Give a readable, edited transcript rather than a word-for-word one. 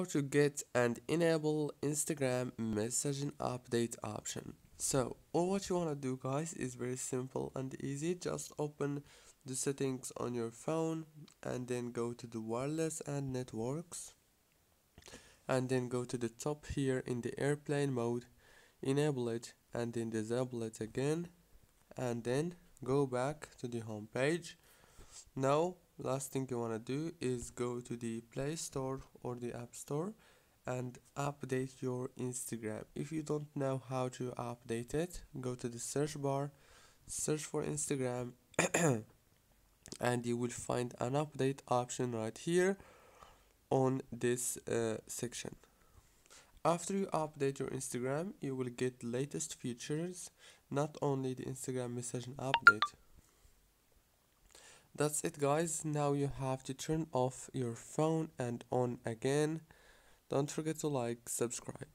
how to get and enable Instagram messaging update option. So all what you want to do, guys, is very simple and easy. Just open the settings on your phone and then go to the wireless and networks, and then go to the top here in the airplane mode, enable it and then disable it again, and then go back to the home page. Now last thing you want to do is go to the Play Store or the App Store and update your Instagram. If you don't know how to update it, go to the search bar, search for Instagram, and you will find an update option right here on this section. After you update your Instagram, you will get latest features, not only the Instagram messaging update. That's it, guys. Now you have to turn off your phone and on again. Don't forget to like, subscribe.